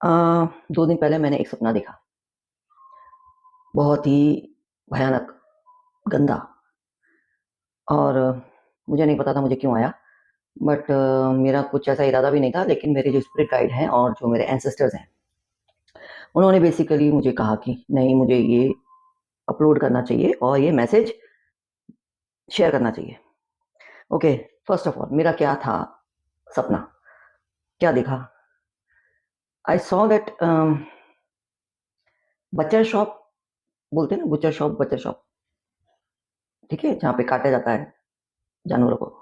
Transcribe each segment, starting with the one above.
अ, 2 दिन पहले मैंने एक सपना देखा, बहुत ही भयानक, गंदा और मुझे नहीं पता था मुझे क्यों आया। बट मेरा कुछ ऐसा इरादा भी नहीं था, लेकिन मेरे जो स्पिरिट गाइड हैं और जो मेरे एंसेस्टर्स हैं, उन्होंने बेसिकली मुझे कहा कि नहीं, मुझे ये अपलोड करना चाहिए और ये मैसेज शेयर करना चाहिए। ओके, फर्स्ट ऑफ ऑल मेरा क्या था सपना, क्या देखा? आई सॉ दैट बचर शॉप, बोलते हैं ना, बुचर शॉप, बचर शॉप, ठीक है, जहाँ पे काटा जाता है जानवरों को।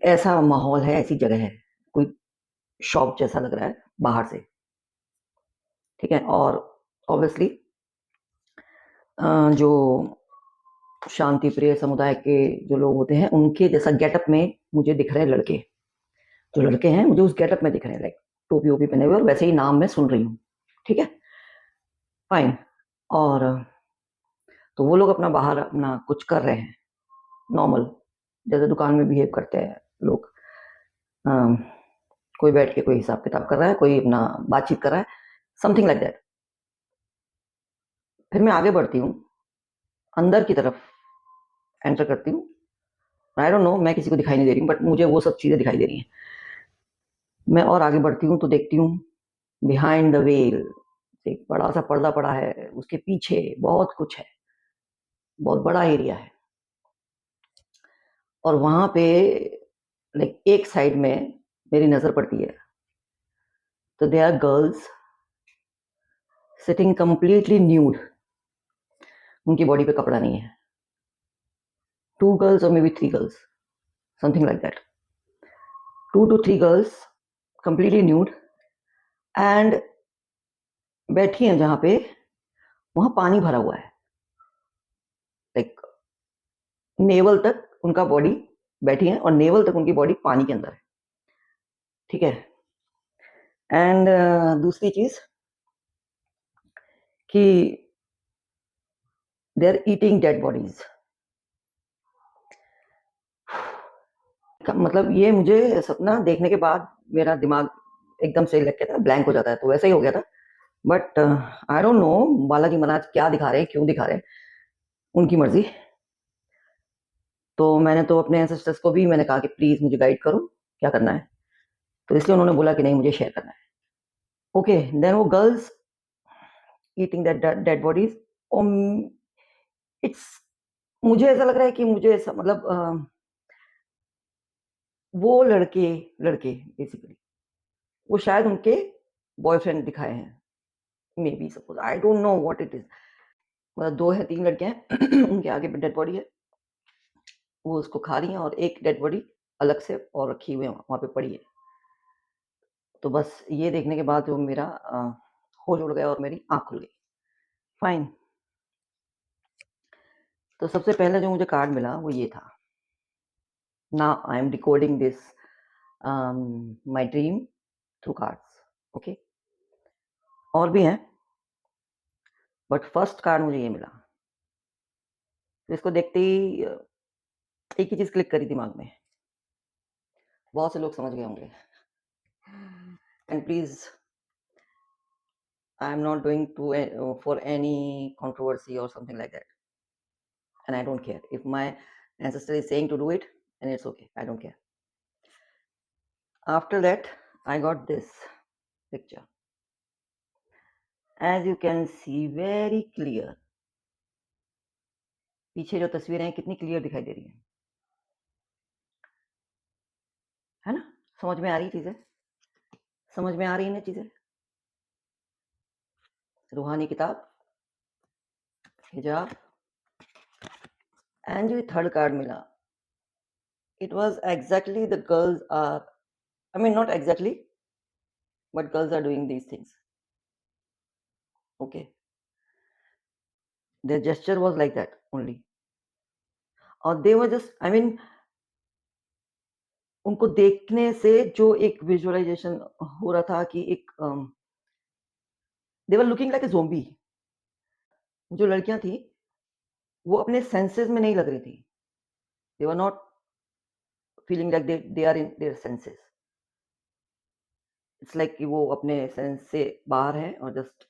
ऐसा माहौल है, ऐसी जगह है, कोई शॉप जैसा लग रहा है बाहर से, ठीक है। और ऑब्वियसली जो शांति प्रिय समुदाय के जो लोग होते हैं, उनके जैसा गेटअप में मुझे दिख रहे हैं लड़के। जो लड़के हैं मुझे उस गेटअप में दिख रहे हैं, लाइक टोपी वोपी पहने हुए, और वैसे ही नाम मैं सुन रही हूँ, ठीक है, फाइन। और तो वो लोग अपना बाहर अपना कुछ कर रहे हैं, नॉर्मल, जैसे दुकान में बिहेव करते हैं लोग। अम, कोई बैठ के कोई हिसाब किताब कर रहा है, कोई अपना बातचीत कर रहा है, समथिंग लाइक दैट। फिर मैं आगे बढ़ती हूँ, अंदर की तरफ एंटर करती हूँ। आई डोंट नो, मैं किसी को दिखाई नहीं दे रही हूँ, बट मुझे वो सब चीज़ें दिखाई दे रही हैं। मैं और आगे बढ़ती हूँ तो देखती हूँ बिहाइंड द वेल एक बड़ा सा पर्दा पड़ा है, उसके पीछे बहुत कुछ है, बहुत बड़ा एरिया है। और वहाँ पे लाइक एक साइड में मेरी नज़र पड़ती है, तो they are girls sitting completely nude, उनकी बॉडी पे कपड़ा नहीं है। 2 गर्ल्स और may be 3 girls, something like that. 2 to 3 girls completely nude and बैठी हैं जहाँ पे, वहाँ पानी भरा हुआ है, लाइक नेवल तक उनका बॉडी बैठी है, और नेवल तक उनकी बॉडी पानी के अंदर है, ठीक है। एंड दूसरी चीज कि they are eating dead bodies. मतलब ये मुझे सपना देखने के बाद मेरा दिमाग एकदम से लग गया था, ब्लैंक हो जाता है, तो वैसा ही हो गया था। But I don't know Balaji Maharaj क्या दिखा रहे हैं, क्यों दिखा रहे हैं, उनकी मर्जी। तो मैंने तो अपने एंसेस्टर्स को भी मैंने कहा कि प्लीज मुझे गाइड करो, क्या करना है। तो इसलिए उन्होंने बोला कि नहीं, मुझे शेयर करना है। ओके, देन वो girls eating that dead bodies, it's, मुझे ऐसा लग रहा है कि मुझे ऐसा मतलब वो लड़के लड़के बेसिकली वो शायद उनके बॉयफ्रेंड दिखाए हैं, may be, suppose, I don't know what it is. मतलब 2 है 3 लड़के हैं उनके आगे पे डेड बॉडी है, वो उसको खा रही हैं, और एक डेड बॉडी अलग से और रखी हुई है, वहाँ पे पड़ी है। तो बस ये देखने के बाद जो मेरा होश उड़ गया और मेरी आँख खुल गई, फाइन। तो सबसे पहले जो मुझे कार्ड मिला वो ये था। Now I am decoding this my dream through cards, okay. और भी हैं, बट फर्स्ट कार्ड मुझे ये मिला। तो इसको देखते ही एक ही चीज़ क्लिक करी दिमाग में, बहुत से लोग समझ गए होंगे। And please, I am not doing to for any controversy और something like that, and I don't care if my ancestor is saying to do it, and it's okay, I don't care. After that I got this picture, as you can see very clear। पीछे जो तस्वीरें हैं कितनी clear दिखाई दे रही है ना? समझ में आ रही चीजें, समझ में आ रही है ना चीजें। रूहानी किताब, हिजाब, एंड जो थर्ड कार्ड मिला, it was exactly the girls are, I mean not exactly, but girls are doing these things, okay, their gesture was like that only, और they were just, I mean, उनको देखने से जो एक visualisation हो रहा था कि एक they were looking like a zombie। जो लड़कियां थी वो अपने सेंसेस में नहीं लग रही थी, they were not feeling like they are in their senses, it's like कि वो अपने सेंस से बाहर है और जस्ट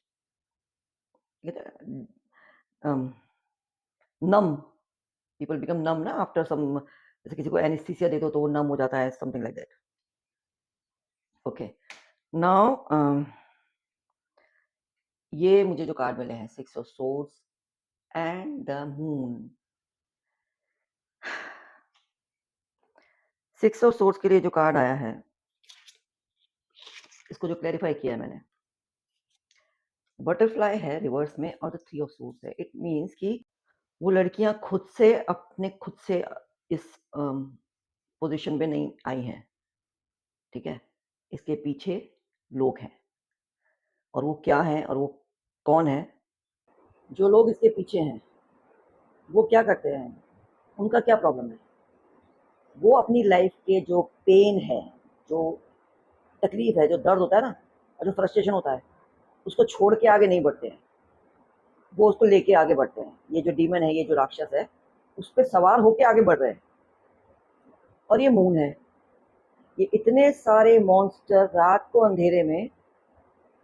नम, पीपल बिकम नम ना आफ्टर सम, जैसे किसी को एनेस्थीसिया दे दो तो वो नम हो जाता है, something like that. Okay, now ये मुझे जो कार्ड मिले हैं, 6 of swords and the moon. 6 of swords के लिए जो कार्ड आया है, इसको जो क्लैरिफाई किया है मैंने, बटरफ्लाई है रिवर्स में और द 3 ऑफ सोर्ड्स है। इट मीन्स कि वो लड़कियां खुद से इस पोजीशन पे नहीं आई हैं, ठीक है। इसके पीछे लोग हैं, और वो क्या है और वो कौन है। जो लोग इसके पीछे हैं वो क्या करते हैं, उनका क्या प्रॉब्लम है, वो अपनी लाइफ के जो पेन है, जो तकलीफ है, जो दर्द होता है ना, और जो फ्रस्ट्रेशन होता है, उसको छोड़ के आगे नहीं बढ़ते हैं, वो उसको लेके आगे बढ़ते हैं। ये जो डीमन है, ये जो राक्षस है, उस पर सवार होके आगे बढ़ रहे हैं। और ये मून है, ये इतने सारे मॉन्स्टर रात को अंधेरे में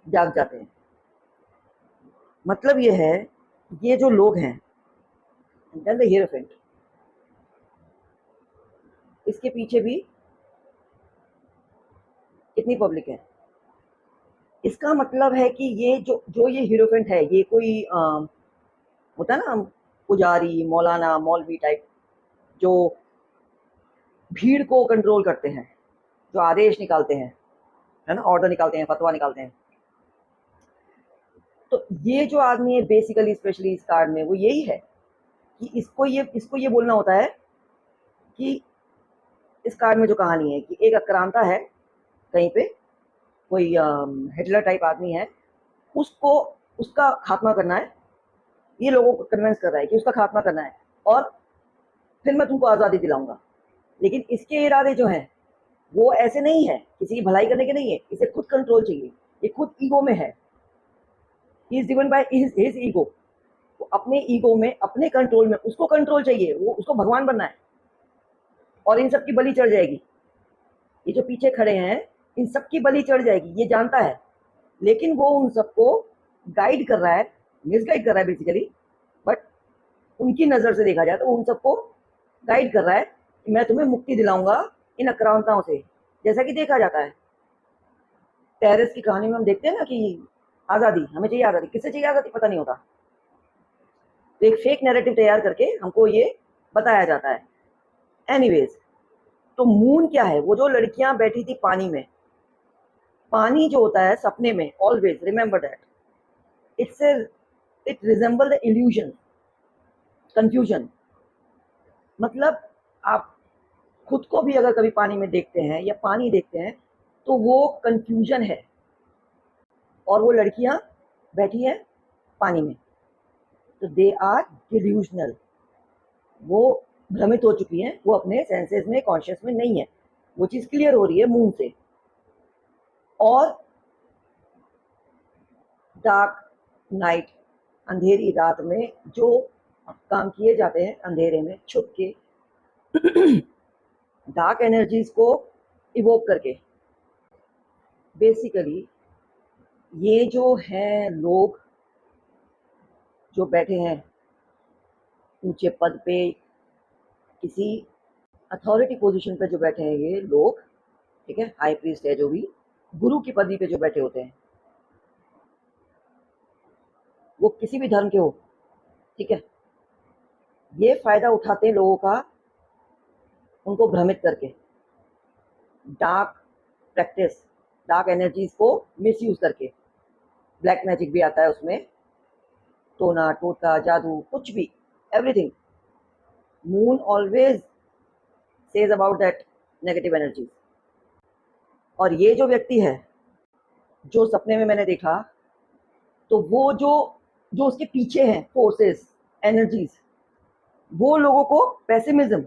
जाग जाते हैं। मतलब ये है, ये जो लोग हैं, देन द हीरोइंट, इसके पीछे भी कितनी पब्लिक है। इसका मतलब है कि ये जो ये हीरोइंट है, ये कोई होता है ना, पुजारी, मौलाना, मौलवी टाइप, जो भीड़ को कंट्रोल करते हैं, जो आदेश निकालते हैं, है ना, ऑर्डर निकालते हैं, फतवा निकालते हैं। तो ये जो आदमी है बेसिकली, स्पेशली इस कार्ड में, वो यही है कि इसको ये बोलना होता है कि इस कार्ड में जो कहानी है कि एक आक्रांता है कहीं पे, कोई हिटलर टाइप आदमी है, उसको उसका खात्मा करना है। ये लोगों को कन्विंस कर रहा है कि उसका खात्मा करना है, और फिर मैं तुमको आज़ादी दिलाऊंगा। लेकिन इसके इरादे जो हैं वो ऐसे नहीं है, किसी की भलाई करने के नहीं है, इसे खुद कंट्रोल चाहिए, ये खुद ईगो में है। He is driven by his ego. वो अपने ईगो में, अपने कंट्रोल में, उसको कंट्रोल चाहिए, वो उसको भगवान बनना है, और इन सब की बलि चढ़ जाएगी। ये जो पीछे खड़े हैं, इन सब की बलि चढ़ जाएगी, ये जानता है। लेकिन वो उन सबको गाइड कर रहा है, मिसगाइड कर रहा है बेसिकली, बट उनकी नज़र से देखा जाए तो उन सबको गाइड कर रहा है कि मैं तुम्हें मुक्ति दिलाऊंगा इन आक्रांताओं से। जैसा कि देखा जाता है टेररिस्ट की कहानी में, हम देखते हैं ना कि आज़ादी, हमें चाहिए आज़ादी, किससे चाहिए आज़ादी पता नहीं होता, तो एक फेक नैरेटिव तैयार करके हमको ये बताया जाता है। एनीवेज, तो मून क्या है, वो जो लड़कियां बैठी थी पानी में, पानी जो होता है सपने में, always remember that it resemble the illusion, confusion. मतलब आप खुद को भी अगर कभी पानी में देखते हैं या पानी देखते हैं तो वो कंफ्यूजन है, और वो लड़कियां बैठी हैं पानी में, तो दे आर डिल्यूजनल, वो भ्रमित हो चुकी हैं, वो अपने सेंसेस में, कॉन्शियस में नहीं है। वो चीज़ क्लियर हो रही है मून से। और डार्क नाइट, अंधेरी रात में जो काम किए जाते हैं अंधेरे में छुप के, डार्क एनर्जीज को इवोक करके, बेसिकली ये जो हैं लोग जो बैठे हैं ऊंचे पद पे, किसी अथॉरिटी पोजीशन पे जो बैठे हैं ये लोग, ठीक है, हाई प्रीस्ट है, जो भी गुरु की पदवी पे जो बैठे होते हैं, वो किसी भी धर्म के हो, ठीक है, ये फायदा उठाते हैं लोगों का, उनको भ्रमित करके, डार्क प्रैक्टिस, डार्क एनर्जीज को मिसयूज करके। ब्लैक मैजिक भी आता है उसमें, टोना टोटका जादू कुछ भी, everything. Moon always says about that negative energies. और ये जो व्यक्ति है जो सपने में मैंने देखा, तो वो जो जो उसके पीछे हैं फोर्सेस, एनर्जीज, वो लोगों को पेसिमिज्म,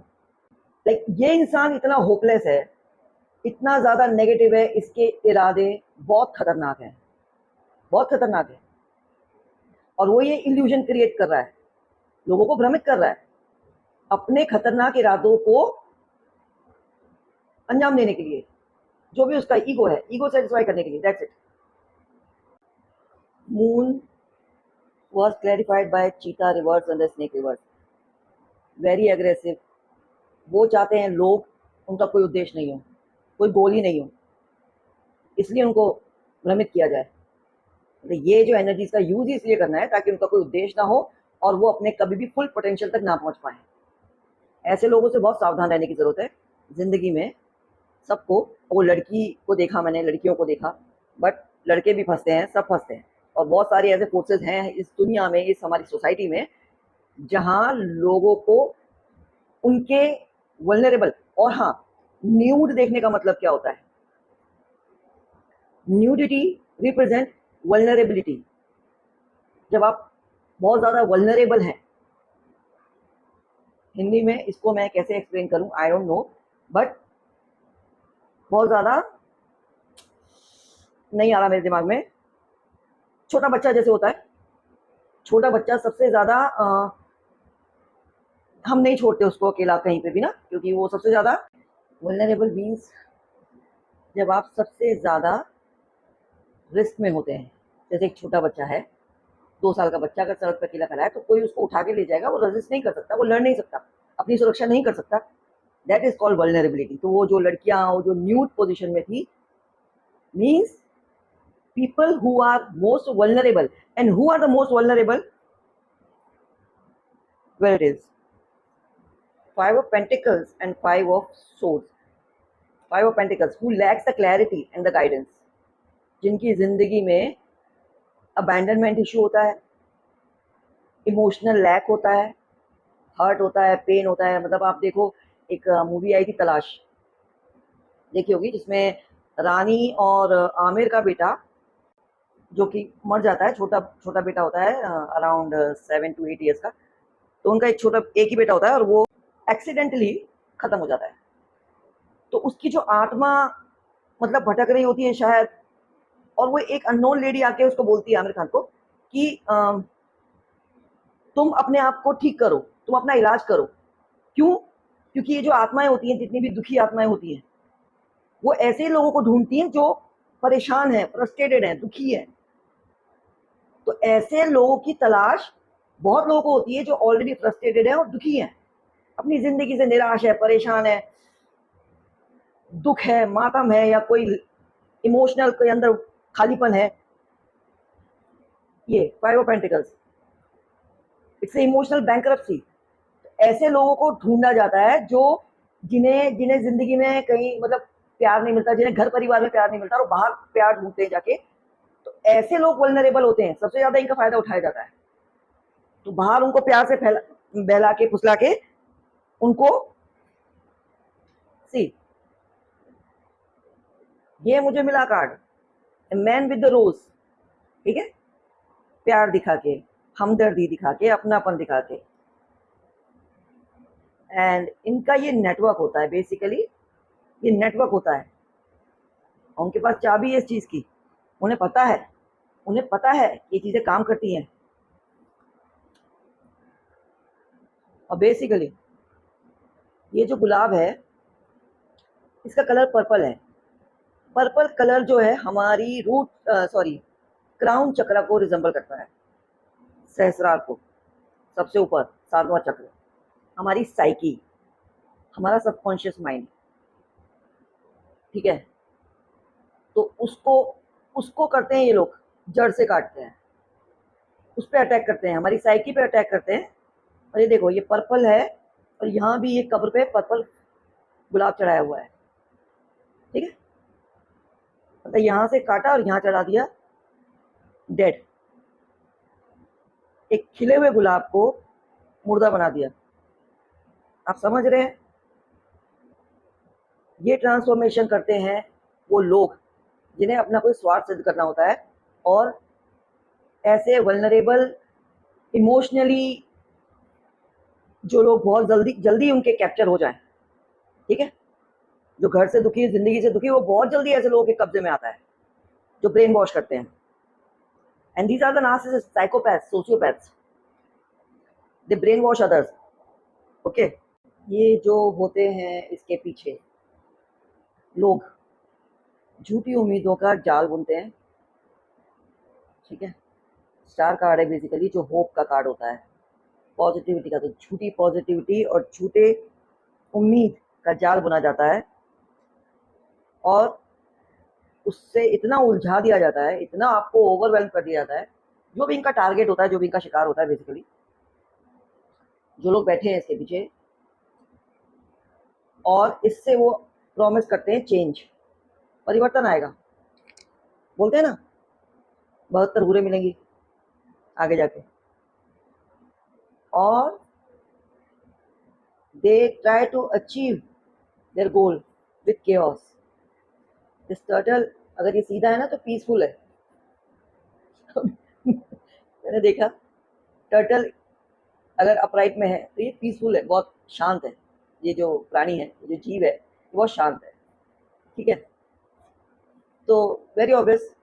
लाइक ये इंसान इतना होपलेस है, इतना ज़्यादा नेगेटिव है, इसके इरादे बहुत खतरनाक हैं, बहुत खतरनाक है। और वो ये इल्यूजन क्रिएट कर रहा है, लोगों को भ्रमित कर रहा है अपने खतरनाक इरादों को अंजाम देने के लिए। जो भी उसका ईगो है, ईगो सेटिस्फाई करने के लिए, that's it. Moon was clarified by cheetah rivers and the snake rivers, very aggressive। वो चाहते हैं लोग, उनका कोई उद्देश्य नहीं हो, कोई गोल ही नहीं हो, इसलिए उनको भ्रमित किया जाए। तो ये जो एनर्जीज का यूज ही इसलिए करना है ताकि उनका कोई उद्देश्य ना हो और वो अपने कभी भी फुल पोटेंशियल तक ना पहुंच पाए। ऐसे लोगों से बहुत सावधान रहने की जरूरत है जिंदगी में सबको। वो लड़की को देखा मैंने, लड़कियों को देखा, बट लड़के भी फंसते हैं, सब फंसते हैं। और बहुत सारे ऐसे फोर्सेस हैं इस दुनिया में, इस हमारी सोसाइटी में, जहां लोगों को उनके वल्नरेबल, और हाँ, न्यूड देखने का मतलब क्या होता है? Nudity represent vulnerability. जब आप बहुत ज्यादा वल्नरेबल हैं, हिंदी में इसको मैं कैसे एक्सप्लेन करूं, आई डोंट नो, बट बहुत ज्यादा नहीं आ रहा मेरे दिमाग में। छोटा बच्चा जैसे होता है, छोटा बच्चा सबसे ज्यादा हम नहीं छोड़ते उसको अकेला कहीं पे भी ना, क्योंकि वो सबसे ज्यादा वल्नरेबल मीन्स जब आप सबसे ज्यादा रिस्क में होते हैं। जैसे एक छोटा बच्चा है, 2 साल का बच्चा अगर सड़क पर अकेला खड़ा है तो कोई उसको उठा के ले जाएगा, वो रेजिस्ट नहीं कर सकता, वो लड़ नहीं सकता, अपनी सुरक्षा नहीं कर सकता, दैट इज कॉल्ड वल्नरेबिलिटी। तो वो जो लड़कियां वो जो न्यूड पोजिशन में थी, means people who are most vulnerable. And who are the most vulnerable? Where it is 5 of Pentacles and 5 of Swords। 5 of Pentacles, who lacks the clarity and the guidance, जिनकी जिंदगी में abandonment issue होता है, emotional lack होता है, hurt होता है, pen होता है। मतलब आप देखो, एक मूवी आई थी तलाश, देखी होगी, जिसमें रानी और आमिर का बेटा जो कि मर जाता है, छोटा छोटा बेटा होता है, अराउंड 7 to 8 years का। तो उनका एक ही बेटा होता है और वो एक्सीडेंटली खत्म हो जाता है। तो उसकी जो आत्मा मतलब भटक रही होती है शायद, और वो एक अननोन लेडी आके उसको बोलती है आमिर खान को कि तुम अपने आप को ठीक करो, तुम अपना इलाज करो। क्यों? क्योंकि ये जो आत्माएं होती हैं, जितनी भी दुखी आत्माएं होती हैं, वो ऐसे लोगों को ढूंढती हैं जो परेशान है, फ्रस्ट्रेटेड है, दुखी है। तो ऐसे लोगों की तलाश बहुत लोगों को होती है जो ऑलरेडी फ्रस्ट्रेटेड है और दुखी है, अपनी जिंदगी से निराश है, परेशान है, दुख है, मातम है, या कोई इमोशनल कोई अंदर खालीपन है। ये 5 of Pentacles, it's emotional bankruptcy. ऐसे लोगों को ढूंढा जाता है जो जिन्हें जिन्हें जिंदगी में कहीं मतलब प्यार नहीं मिलता, जिन्हें घर परिवार में प्यार नहीं मिलता, और बाहर प्यार ढूंढते हैं जाके। तो ऐसे लोग वल्नरेबल होते हैं, सबसे ज्यादा इनका फायदा उठाया जाता है। तो बाहर उनको प्यार से बहला के फुसला के उनको सी, ये मुझे मिला कार्ड मैन विद द रोज, ठीक है, प्यार दिखा के, हमदर्दी दिखा के, अपनापन दिखा के। एंड इनका ये नेटवर्क होता है, बेसिकली ये नेटवर्क होता है, और उनके पास चाबी है इस चीज की। उन्हें पता है, उन्हें पता है ये चीजें काम करती हैं। और बेसिकली ये जो गुलाब है, इसका कलर पर्पल है। पर्पल कलर जो है हमारी क्राउन चक्र को रिजेंबल करता है, सहस्रार को, सबसे ऊपर 7वां चक्र, हमारी साइकी, हमारा सबकॉन्शियस माइंड, ठीक है। तो उसको उसको करते हैं ये लोग, जड़ से काटते हैं, उस पर अटैक करते हैं, हमारी साइकी पे अटैक करते हैं। और ये देखो, ये पर्पल है, और यहाँ भी ये कब्र पे पर्पल गुलाब चढ़ाया हुआ है, ठीक है। मतलब यहाँ से काटा और यहाँ चढ़ा दिया, डेड। एक खिले हुए गुलाब को मुर्दा बना दिया। आप समझ रहे हैं? ये ट्रांसफॉर्मेशन करते हैं वो लोग जिन्हें अपना कोई स्वार्थ सिद्ध करना होता है, और ऐसे वल्नरेबल, इमोशनली जो लोग बहुत जल्दी जल्दी उनके कैप्चर हो जाएं, ठीक है, जो घर से दुखी, जिंदगी से दुखी, वो बहुत जल्दी ऐसे लोगों के कब्जे में आता है जो ब्रेन वॉश करते हैं। And these are the narcissist, psychopaths, sociopaths, they brain wash others, okay. ये जो होते हैं इसके पीछे लोग, झूठी उम्मीदों का जाल बुनते हैं। ठीक है, स्टार कार्ड है बेसिकली, जो होप का कार्ड होता है, पॉजिटिविटी का। तो झूठी पॉजिटिविटी और झूठे उम्मीद का जाल बुना जाता है और उससे इतना उलझा दिया जाता है, इतना आपको ओवरवेल्म कर दिया जाता है, जो भी इनका टारगेट होता है, जो भी इनका शिकार होता है बेसिकली, जो लोग बैठे हैं इसके पीछे, और इससे वो प्रॉमिस करते हैं चेंज, परिवर्तन आएगा। बोलते हैं ना 72 बुरे मिलेंगी आगे जाके, और they try to achieve their goal with chaos। This turtle, अगर ये सीधा है ना तो पीसफुल है। मैंने देखा टर्टल अगर अपराइट में है तो ये पीसफुल है, बहुत शांत है। ये जो प्राणी है, जो जीव है, ये बहुत शांत है। ठीक है, तो very obvious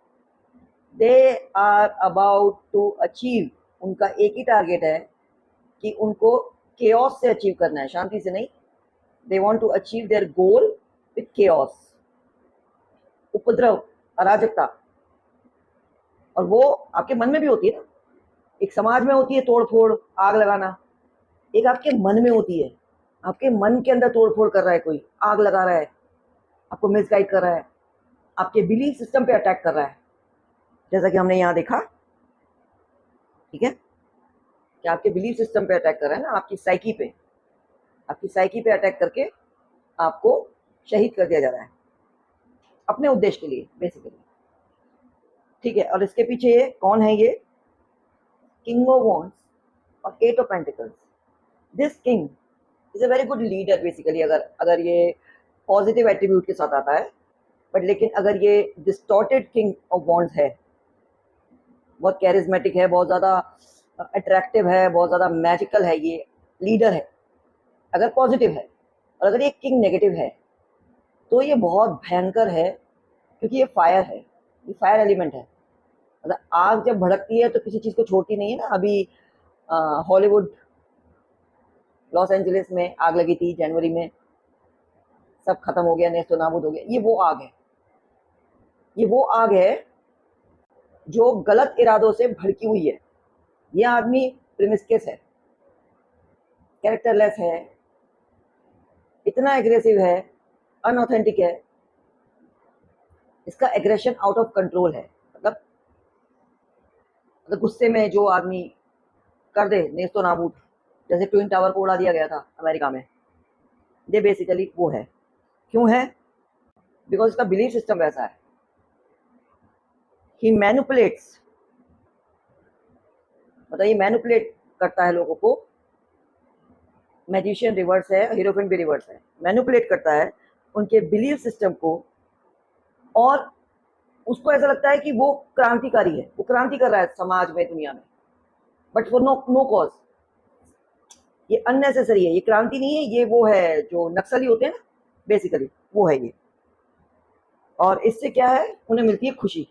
they are about to achieve, उनका एक ही टारगेट है कि उनको केओस से अचीव करना है, शांति से नहीं। They want to achieve their goal with chaos, उपद्रव, अराजकता। और वो आपके मन में भी होती है ना, एक समाज में होती है तोड़ फोड़, आग लगाना, एक आपके मन में होती है। आपके मन के अंदर तोड़ फोड़ कर रहा है कोई, आग लगा रहा है, आपको मिसगाइड कर रहा है, आपके बिलीफ सिस्टम पे अटैक कर रहा है, जैसा कि हमने यहाँ देखा। ठीक है, कि आपके बिलीफ सिस्टम पे अटैक कर रहा है ना, आपकी साइकी पे, आपकी साइकी पे अटैक करके आपको शहीद कर दिया जा रहा है अपने उद्देश्य के लिए बेसिकली। ठीक है, और इसके पीछे ये कौन है? ये किंग ऑफ वॉन्ड्स और 8 of pentacles. This king is a very good leader basically, अगर ये पॉजिटिव एट्रीब्यूट के साथ आता है। बट लेकिन अगर ये डिस्टॉर्टेड किंग ऑफ वॉन्ड्स है, बहुत कैरिज्मेटिक है, बहुत ज़्यादा अट्रैक्टिव है, बहुत ज़्यादा मैजिकल है, ये लीडर है अगर पॉजिटिव है, और अगर ये किंग नेगेटिव है तो ये बहुत भयंकर है, क्योंकि ये फायर है, ये फायर एलिमेंट है। मतलब आग जब भड़कती है तो किसी चीज़ को छोड़ती नहीं है ना। अभी हॉलीवुड, लॉस एंजलिस में आग लगी थी जनवरी में, सब खत्म हो गया, नेस्तो नाबूद हो गया। ये वो आग है, ये वो आग है जो गलत इरादों से भड़की हुई है। ये आदमी प्रिमिस्कियस है, कैरेक्टरलेस है, इतना एग्रेसिव है, अनऑथेंटिक है, इसका एग्रेशन आउट ऑफ कंट्रोल है। मतलब गुस्से में जो आदमी कर दे नेस्तो नाबूद, जैसे ट्विन टावर को उड़ा दिया गया था अमेरिका में, ये बेसिकली वो है। क्यों है? बिकॉज इसका बिलीफ सिस्टम वैसा है। ही मैनिपुलेट्स, मतलब ये मैनिपुलेट करता है लोगों को। मैजिशियन रिवर्स है, हीरोफिन भी रिवर्स है। मैनिपुलेट करता है उनके बिलीफ सिस्टम को, और उसको ऐसा लगता है कि वो क्रांतिकारी है, वो क्रांति कर रहा है समाज में, दुनिया में, बट फॉर नो कॉज। ये अननेसेसरी है, ये क्रांति नहीं है, ये वो है जो नक्सली होते हैं ना बेसिकली, वो है ये। और इससे क्या है, उन्हें मिलती है खुशी।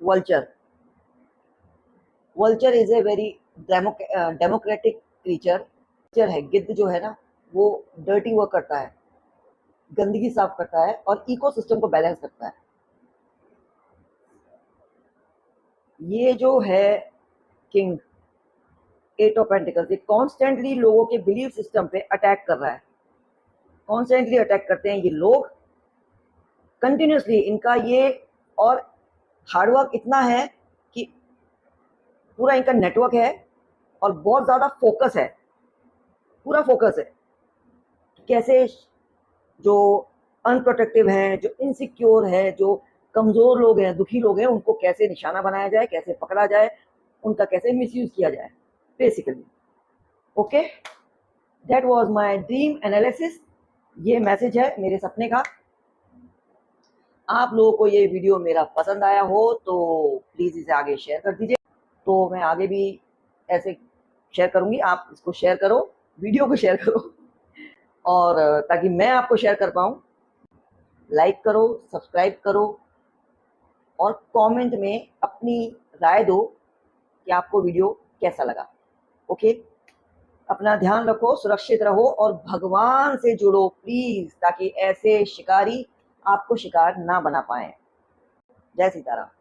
Vulture, vulture is a very democratic creature है। गिद्ध जो है ना, वो डर्टी वर्क करता है, गंदगी साफ करता है और इकोसिस्टम को बैलेंस करता है। ये जो है किंग, 8 ऑफ पेंटिकल्स, ये कॉन्स्टेंटली लोगों के बिलीफ सिस्टम पे अटैक कर रहा है, कॉन्स्टेंटली अटैक करते हैं ये लोग कंटिन्यूसली। इनका ये और हार्डवर्क इतना है कि पूरा इनका नेटवर्क है, और बहुत ज़्यादा फोकस है, पूरा फोकस है कैसे जो अनप्रोटेक्टिव हैं, जो इनसिक्योर है, जो कमज़ोर लोग हैं, दुखी लोग हैं, उनको कैसे निशाना बनाया जाए, कैसे पकड़ा जाए, उनका कैसे मिसयूज़ किया जाए basically. Okay, that was my dream analysis. ये मैसेज है मेरे सपने का। आप लोगों को ये वीडियो मेरा पसंद आया हो तो प्लीज़ इसे आगे शेयर कर दीजिए। तो मैं आगे भी ऐसे शेयर करूँगी, आप इसको शेयर करो, वीडियो को शेयर करो, और ताकि मैं आपको शेयर कर पाऊँ। लाइक करो, सब्सक्राइब करो, और कमेंट में अपनी राय दो कि आपको वीडियो कैसा लगा। ओके, अपना ध्यान रखो, सुरक्षित रहो और भगवान से जुड़ो प्लीज, ताकि ऐसे शिकारी आपको शिकार ना बना पाए। जय सीताराम।